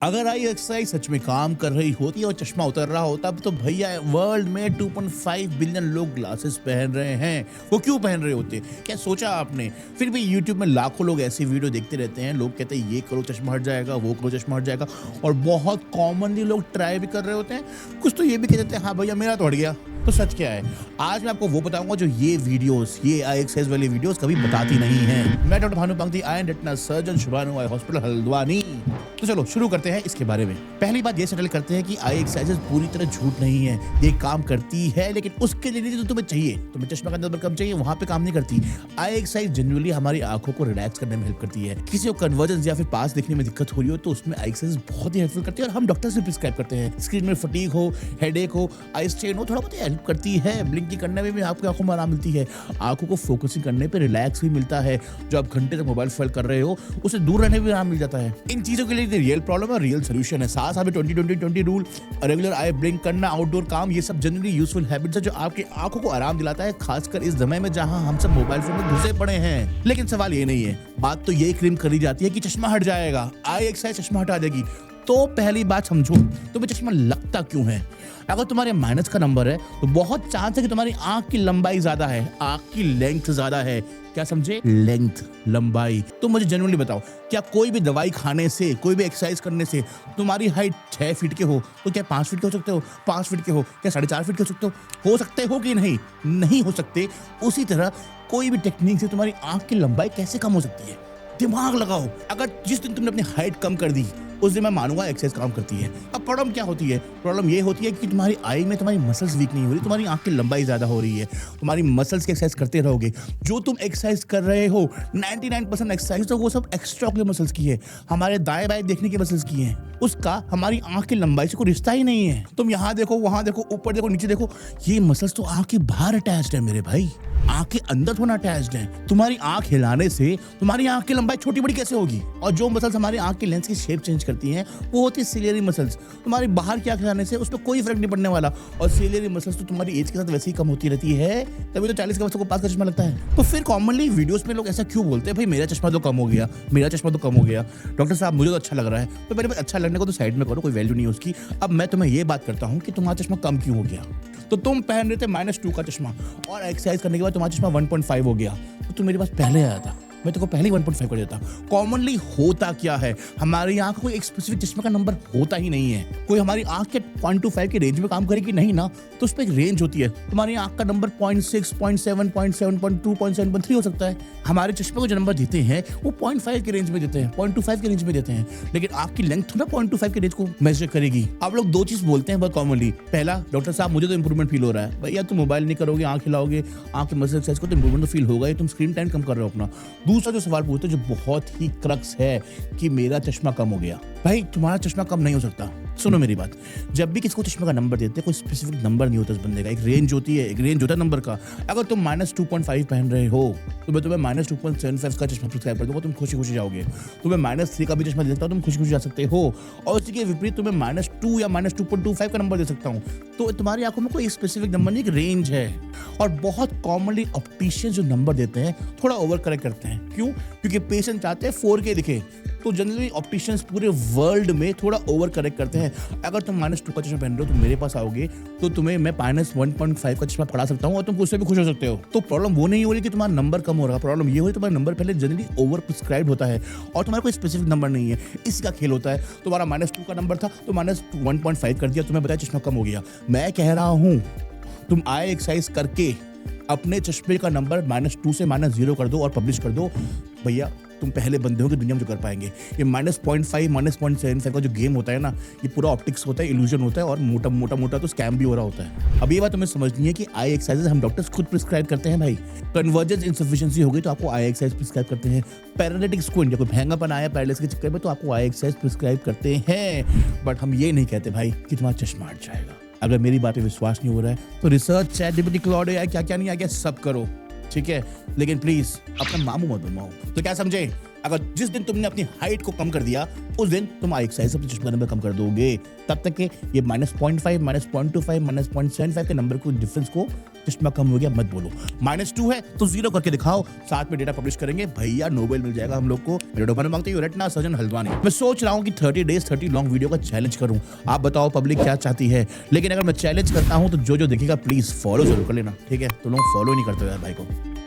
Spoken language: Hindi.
अगर आई एक्सरसाइज सच में काम कर रही होती और चश्मा उतर रहा होता तो भैया वर्ल्ड में 2.5 बिलियन लोग ग्लासेस पहन रहे हैं। वो क्यों पहन रहे होते? क्या सोचा आपने? फिर भी यूट्यूब में लाखों लोग ऐसी वीडियो देखते रहते हैं। लोग कहते हैं ये करो चश्मा हट जाएगा, वो करो चश्मा हट जाएगा, और बहुत कॉमनली लोग ट्राई भी कर रहे होते हैं। कुछ तो ये भी कह देते हैं हाँ भैया मेरा तो हट गया। तो सच क्या है? आज मैं आपको वो बताऊंगा जो ये वीडियोस, ये आई एक्सरसाइज वाली वीडियोस कभी बताती नहीं है। मैं doctor Bhanu Pankti, I am retina surgeon, Shubhanu eye hospital Haldwani. तो चलो शुरू करते हैं इसके बारे में। पहली बात ये सेटल करते हैं कि आई एक्सरसाइजेस पूरी तरह झूठ नहीं है। ये काम करती है, लेकिन उसके लिए जो तुम्हें चाहिए, तुम्हें चश्मा का नंबर कम चाहिए, वहां पे काम नहीं करती। आई एक्सरसाइज जनरली हमारी आंखों को रिलैक्स करने में हेल्प करती है। किसी को कन्वर्जेंस या फिर पास देखने में दिक्कत हो रही हो तो उसमें आई एक्सरसाइज बहुत ही हेल्पफुल करती है और हम डॉक्टर से प्रिस्क्राइब करते हैं। स्क्रीन में फटीग हो, हेडेक हो, आई स्ट्रेन हो, थोड़ा बहुत हेल्प करती है। ब्लिंकिंग करने में भी आपकी आंखों में आराम मिलती है। आंखों को फोकसिंग करने पे रिलैक्स भी मिलता है। जो आप घंटे तक मोबाइल फोन कर रहे हो उससे दूर रहने में भी आराम मिल जाता है। इन चीजों के लिए रियल प्रॉब्लम और रियल सोल्यूशन है। साथ साथ 20-20-20 रूल, रेगुलर आई ब्लिंक करना, आउटडोर काम, ये सब जनरली यूजफुल हैबिट्स है जो आपकी आंखों को आराम दिलाता है, खासकर इस समय में जहां हम सब मोबाइल फोन में घुसे पड़े हैं। लेकिन सवाल ये नहीं है, बात तो ये क्लेम करी जाती है कि चश्मा हट जाएगा, आई एक्सरसाइज चश्मा हटा देगी। तो पहली बात समझो, तुम्हें चश्मा लगता क्यों है? अगर तुम्हारे माइनस का नंबर है तो बहुत चांस है कि तुम्हारी आंख की लंबाई ज्यादा है, आंख की लेंथ ज्यादा है। क्या समझे? लेंथ, लंबाई। तो मुझे जेन्युइनली बताओ, क्या कोई भी दवाई खाने से, कोई भी एक्सरसाइज करने से तुम्हारी हाइट 6 फीट के हो तो क्या 5 फीट के हो सकते हो? 5 फीट के हो क्या 4.5 फीट के हो सकते हो? हो सकते हो कि नहीं? नहीं हो सकते। उसी तरह कोई भी टेक्निक से तुम्हारी आंख की लंबाई कैसे कम हो सकती है? दिमाग लगाओ। अगर जिस दिन तुमने अपनी हाइट कम कर दी उस दिन मैं मानूंगा एक्सरसाइज काम करती है। अब प्रॉब्लम क्या होती है? प्रॉब्लम ये होती है कि तुम्हारी आई में तुम्हारी मसल्स वीक नहीं हो रही, तुम्हारी आंख की लंबाई ज्यादा हो रही है। तुम्हारी मसल्स की एक्सरसाइज करते रहोगे। जो तुम एक्सरसाइज कर रहे हो 99% एक्सरसाइज तो वो सब एक्स्ट्रा मसल्स की है, हमारे दाएं बाएं देखने की मसल्स की है। उसका हमारी आंख की लंबाई से कोई रिश्ता ही नहीं है। तुम यहाँ देखो, वहां देखो, ऊपर देखो, नीचे देखो, ये मसल्स तो आंख के बाहर अटैच्ड है मेरे भाई, आंख के अंदर थोड़ा अटैच्ड है। तुम्हारी आंख हिलाने से तुम्हारी आंख की लंबाई छोटी बड़ी कैसे होगी? और जो मसल्स हमारी आंख की लेंस की शेप चेंज करती हैं वो होती है सिलियरी मसल्स। तुम्हारी बाहर की आंख हिलाने से उस पर कोई फर्क नहीं पड़ने वाला। और सिलियरी मसल्स तो तुम्हारी एज के साथ वैसे ही कम होती रहती है, तभी तो 40 के बच्चों को पास का चश्मा लगता है। तो फिर कॉमनली वीडियोस में लोग ऐसा क्यों बोलते हैं, भाई मेरा चश्मा तो कम हो गया, मेरा चश्मा तो कम हो गया, डॉक्टर साहब मुझे तो अच्छा लग रहा है। तो मेरे पास अच्छा लगने को तो साइड में करो, कोई वैल्यू नहीं है उसकी। अब मैं तुम्हें ये बात करता हूँ कि तुम्हारा चश्मा कम क्यों हो गया। तो तुम पहन रहे थे -2 का चश्मा और एक्सरसाइज करने के बाद तुम्हारा चश्मा 1.5 हो गया, तो तुम मेरे पास पहले आया था, मैं तो पहले ही 1.5 कर देता। कॉमनली होता क्या है, हमारी आंख को कोई एक स्पेसिफिक चश्मे का नंबर होता ही नहीं है। कोई हमारी आंख के 0.25 के रेंज में काम करेगी नहीं ना, तो उस पर एक रेंज होती है। तुम्हारी आंख का नंबर 0.6, 0.7, 0.7, 0.2, 0.7.3 हो सकता है। हमारे चश्मे को जो नंबर देते हैं वो 0.5 के रेंज में देते हैं, 0.25 के रेंज में देते हैं, लेकिन आंख की लेंथ थोड़ा 0.25 के रेंज को मेजर करेगी। आप लोग दो चीज बोलते हैं बहुत कॉमनली। पहला, डॉक्टर साहब मुझे तो इंप्रूवमेंट फील हो रहा है। भैया तुम मोबाइल नहीं करोगे, आंख हिलाओगे, आंख के मसल एक्सरसाइज को तो इंप्रूवमेंट तो फील होगा ही, तुम स्क्रीन टाइम कम कर रहे हो अपना। दूसरा जो सवाल पूछते जो बहुत ही क्रक्स है कि मेरा चश्मा कम हो गया। भाई तुम्हारा चश्मा कम नहीं हो सकता। सुनो मेरी बात, जब भी किसी को चश्मे का नंबर देते हैं कोई स्पेसिफिक नंबर नहीं होता उस बंदे का, एक रेंज होती है, एक रेंज होता है नंबर का। अगर तुम -2.5 पहन रहे हो तो मैं तुम्हें -2.75 का चश्मा प्रिस्क्राइब कर दूंगा, तुम खुशी खुशी जाओगे। तुम्हें -3 का भी चश्मा दे सकता हूँ, तुम खुशी खुशी जा सकते हो। और इसी के विपरीत तुम्हें -2 या -2.25 का नंबर दे सकता हूँ। तो तुम्हारी आंखों में कोई स्पेसिफिक नंबर नहीं, एक रेंज है। और बहुत कॉमनली ऑप्टिशियंस जो नंबर देते हैं थोड़ा ओवर करेक्ट करते हैं। क्यों? क्योंकि पेशेंट चाहते हैं 4K दिखे। तो जनरली ऑप्टिशियंस पूरे वर्ल्ड में थोड़ा ओवर करेक्ट करते हैं। अगर तुम -2 का चश्मा पहन रहे हो, तुम मेरे पास आओगे तो तुम्हें मैं -1.5 का चश्मा पढ़ा सकता हूँ और तुम उससे भी खुश हो सकते हो। तो प्रॉब्लम वो नहीं हो रही कि तुम्हारा नंबर कम हो रहा है, प्रॉब्लम ये हो रही तुम्हारा नंबर पहले जनरली ओवर प्रिस्क्राइब्ड होता है और तुम्हारा कोई स्पेसिफिक नंबर नहीं है। इसका खेल होता है। तुम्हारा -2 का नंबर था तो -1.5 कर दिया, तुम्हें बताया चश्मा कम हो गया। मैं कह रहा हूँ तुम आई एक्सरसाइज करके अपने चश्मे का नंबर -2 से -0 कर दो और पब्लिश कर दो। भैया तुम पहले बंदे हो कि दुनिया में जो कर पाएंगे। ये -0.5, -0.75 का जो गेम होता है ना, ये पूरा ऑप्टिक्स होता है, इल्यूजन होता है और मोटा तो स्कैम भी हो रहा होता है। अब ये बात तुम्हें समझनी है कि आई एक्सरसाइजेस हम डॉक्टर्स खुद प्रिस्क्राइब करते हैं भाई। कन्वर्जेंस इनसफिशिएंसी हो गई तो आपको आई एक्सरसाइज प्रिस्क्राइब करते हैं। पैरालिटिक स्क्विंट या कोई महंगापन आया पैरालिसिस के चक्कर में तो आपको आई एक्सरसाइज प्रिस्क्राइब करते हैं। बट हम ये नहीं कहते भाई कि तुम्हारा चश्मा हट जाएगा। अगर मेरी बात पे विश्वास नहीं हो रहा है तो रिसर्च, चैटजीपीटी, क्लाउड एआई क्या क्या नहीं आ गया सब करो, ठीक है, लेकिन प्लीज अपना मामू मत बनवाओ। तो क्या समझे? अगर जिस दिन तुमने अपनी हाइट को कम कर दिया उस दिन तुम एक साइज अपने चश्मे का नंबर कम कर दोगे। तब तक के ये -0.5 -0.25 -0.75 के नंबर को डिफरेंस को चश्मा कम हो गया मत बोलो। -2 है तो 0 करके दिखाओ, साथ में डेटा पब्लिश करेंगे, भैया नोबेल मिल जाएगा हम लोग को। मेरे डोपामिन मांगते हो रेटिना सर्जन हल्द्वानी। मैं सोच रहा हूँ कि 30 डेज 30 लॉन्ग वीडियो का चैलेंज करूँ। आप बताओ पब्लिक क्या चाहती है। लेकिन अगर मैं चैलेंज करता हूँ तो जो दिखेगा प्लीज फॉलो जरूर कर लेना, ठीक है? तो लोग फॉलो नहीं करते यार भाई को।